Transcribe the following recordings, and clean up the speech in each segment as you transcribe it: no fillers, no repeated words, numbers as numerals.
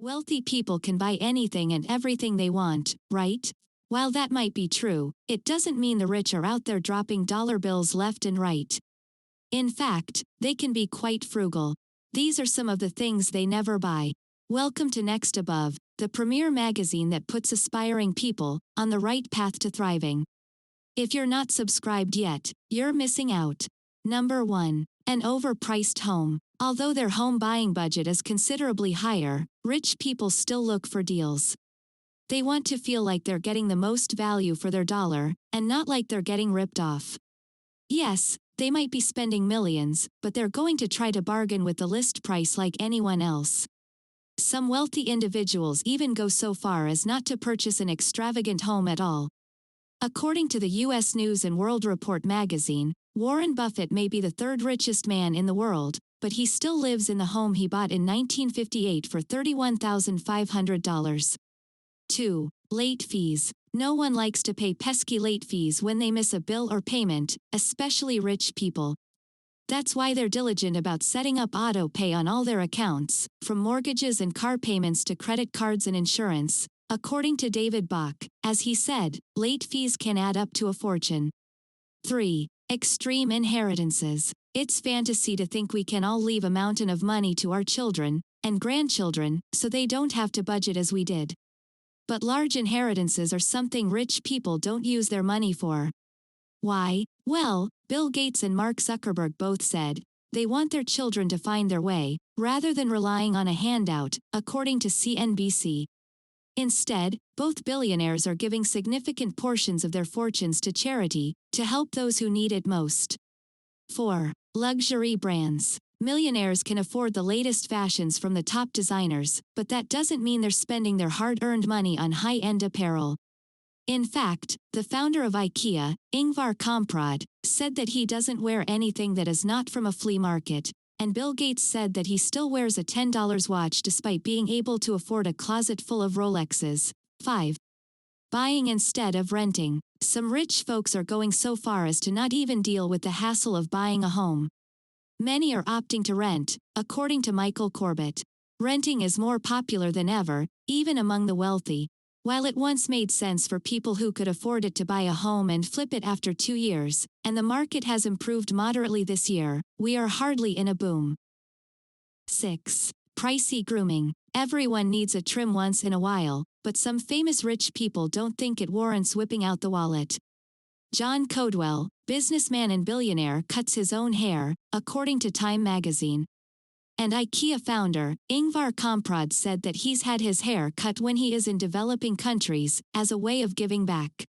Wealthy people can buy anything and everything they want, right? While that might be true, it doesn't mean the rich are out there dropping dollar bills left and right. In fact, they can be quite frugal. These are some of the things they never buy. Welcome to Next Above, the premier magazine that puts aspiring people on the right path to thriving. If you're not subscribed yet, you're missing out. Number 1. An overpriced home. Although their home buying budget is considerably higher, rich people still look for deals. They want to feel like they're getting the most value for their dollar, and not like they're getting ripped off. Yes, they might be spending millions, but they're going to try to bargain with the list price like anyone else. Some wealthy individuals even go so far as not to purchase an extravagant home at all. According to the U.S. News and World Report magazine, Warren Buffett may be the third richest man in the world, but he still lives in the home he bought in 1958 for $31,500. 2. Late fees. No one likes to pay pesky late fees when they miss a bill or payment, especially rich people. That's why they're diligent about setting up auto pay on all their accounts, from mortgages and car payments to credit cards and insurance. According to David Bach, as he said, late fees can add up to a fortune. 3. Extreme inheritances. It's fantasy to think we can all leave a mountain of money to our children and grandchildren so they don't have to budget as we did. But large inheritances are something rich people don't use their money for. Why? Well, Bill Gates and Mark Zuckerberg both said they want their children to find their way, rather than relying on a handout, according to CNBC. Instead, both billionaires are giving significant portions of their fortunes to charity, to help those who need it most. 4. Luxury brands. Millionaires can afford the latest fashions from the top designers, but that doesn't mean they're spending their hard-earned money on high-end apparel. In fact, the founder of IKEA, Ingvar Kamprad, said that he doesn't wear anything that is not from a flea market, and Bill Gates said that he still wears a $10 watch despite being able to afford a closet full of Rolexes. 5. Buying instead of renting. Some rich folks are going so far as to not even deal with the hassle of buying a home. Many are opting to rent, according to Michael Corbett. Renting is more popular than ever, even among the wealthy. While it once made sense for people who could afford it to buy a home and flip it after 2 years, and the market has improved moderately this year, we are hardly in a boom. 6. Pricey grooming. Everyone needs a trim once in a while, but some famous rich people don't think it warrants whipping out the wallet. John Codwell, businessman and billionaire, cuts his own hair, according to Time magazine. And IKEA founder, Ingvar Kamprad, said that he's had his hair cut when he is in developing countries, as a way of giving back.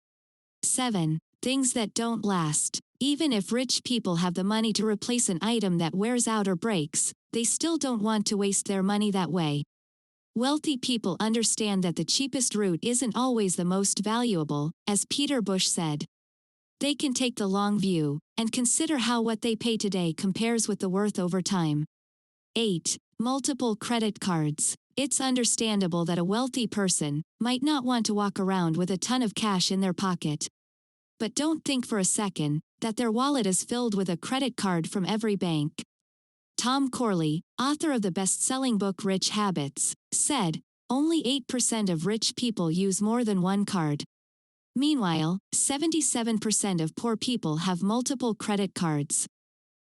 7. Things that don't last. Even if rich people have the money to replace an item that wears out or breaks, they still don't want to waste their money that way. Wealthy people understand that the cheapest route isn't always the most valuable, as Peter Bush said. They can take the long view, and consider how what they pay today compares with the worth over time. 8. Multiple credit cards. It's understandable that a wealthy person might not want to walk around with a ton of cash in their pocket. But don't think for a second that their wallet is filled with a credit card from every bank. Tom Corley, author of the best-selling book Rich Habits, said, only 8% of rich people use more than one card. Meanwhile, 77% of poor people have multiple credit cards.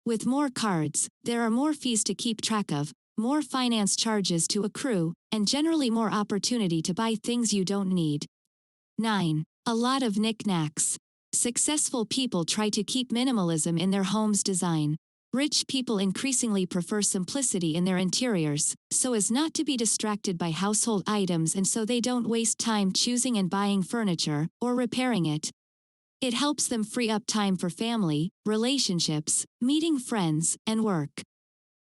With more cards, there are more fees to keep track of, more finance charges to accrue, and generally more opportunity to buy things you don't need. 9. A lot of knick-knacks. Successful people try to keep minimalism in their home's design. Rich people increasingly prefer simplicity in their interiors, so as not to be distracted by household items and so they don't waste time choosing and buying furniture, or repairing it. It helps them free up time for family, relationships, meeting friends, and work.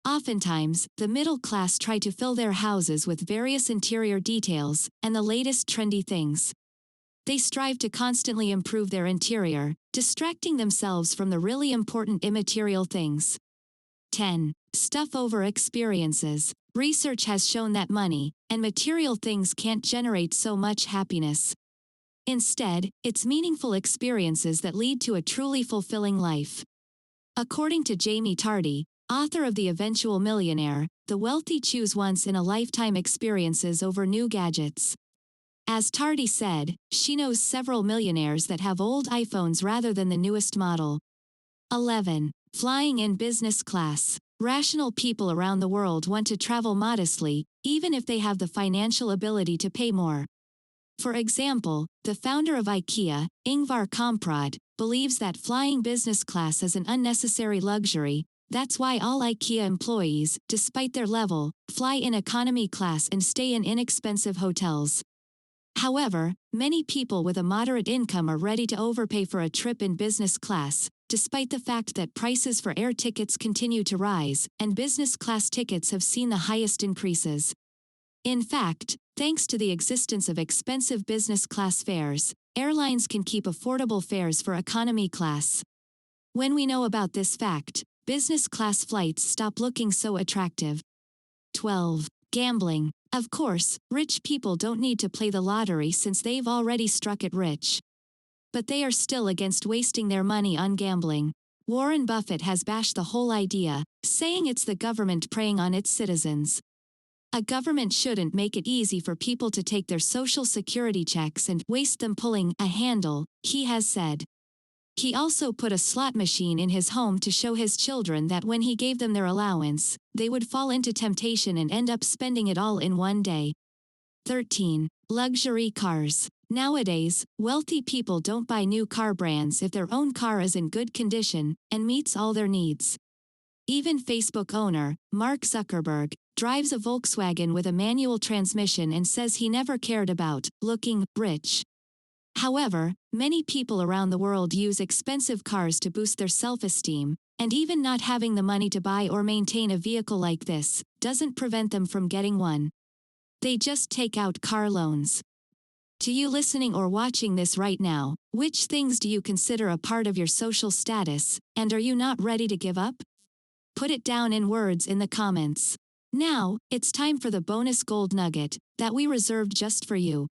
Oftentimes, the middle class try to fill their houses with various interior details and the latest trendy things. They strive to constantly improve their interior, distracting themselves from the really important immaterial things. 10. Stuff over experiences. Research has shown that money and material things can't generate so much happiness. Instead, it's meaningful experiences that lead to a truly fulfilling life. According to Jamie Tardy, author of The Eventual Millionaire, the wealthy choose once-in-a-lifetime experiences over new gadgets. As Tardy said, she knows several millionaires that have old iPhones rather than the newest model. 11. Flying in business class. Rational people around the world want to travel modestly, even if they have the financial ability to pay more. For example, the founder of IKEA, Ingvar Kamprad, believes that flying business class is an unnecessary luxury. That's why all IKEA employees, despite their level, fly in economy class and stay in inexpensive hotels. However, many people with a moderate income are ready to overpay for a trip in business class, despite the fact that prices for air tickets continue to rise, and business class tickets have seen the highest increases. In fact, thanks to the existence of expensive business class fares, airlines can keep affordable fares for economy class. When we know about this fact, business class flights stop looking so attractive. 12. Gambling. Of course, rich people don't need to play the lottery since they've already struck it rich. But they are still against wasting their money on gambling. Warren Buffett has bashed the whole idea, saying it's the government preying on its citizens. A government shouldn't make it easy for people to take their social security checks and waste them pulling a handle, he has said. He also put a slot machine in his home to show his children that when he gave them their allowance, they would fall into temptation and end up spending it all in one day. 13. Luxury cars. Nowadays, wealthy people don't buy new car brands if their own car is in good condition and meets all their needs. Even Facebook owner, Mark Zuckerberg, drives a Volkswagen with a manual transmission and says he never cared about looking rich. However, many people around the world use expensive cars to boost their self-esteem, and even not having the money to buy or maintain a vehicle like this doesn't prevent them from getting one. They just take out car loans. To you listening or watching this right now, which things do you consider a part of your social status, and are you not ready to give up? Put it down in words in the comments. Now, it's time for the bonus gold nugget that we reserved just for you.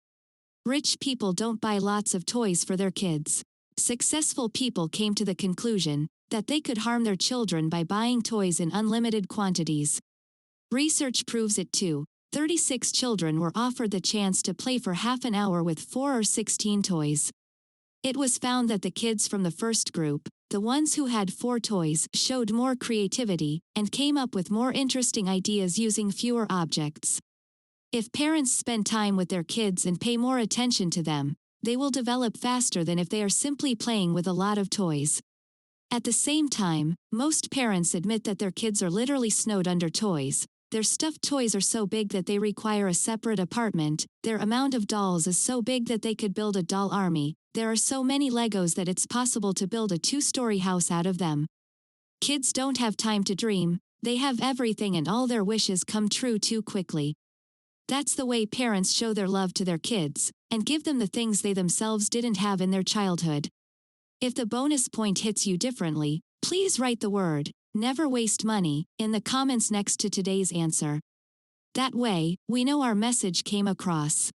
Rich people don't buy lots of toys for their kids. Successful people came to the conclusion that they could harm their children by buying toys in unlimited quantities. Research proves it too. 36 children were offered the chance to play for half an hour with 4 or 16 toys. It was found that the kids from the first group, the ones who had 4 toys, showed more creativity and came up with more interesting ideas using fewer objects. If parents spend time with their kids and pay more attention to them, they will develop faster than if they are simply playing with a lot of toys. At the same time, most parents admit that their kids are literally snowed under toys. Their stuffed toys are so big that they require a separate apartment, their amount of dolls is so big that they could build a doll army, there are so many Legos that it's possible to build a 2-story house out of them. Kids don't have time to dream, they have everything and all their wishes come true too quickly. That's the way parents show their love to their kids, and give them the things they themselves didn't have in their childhood. If the bonus point hits you differently, please write the word, "never waste money," in the comments next to today's answer. That way, we know our message came across.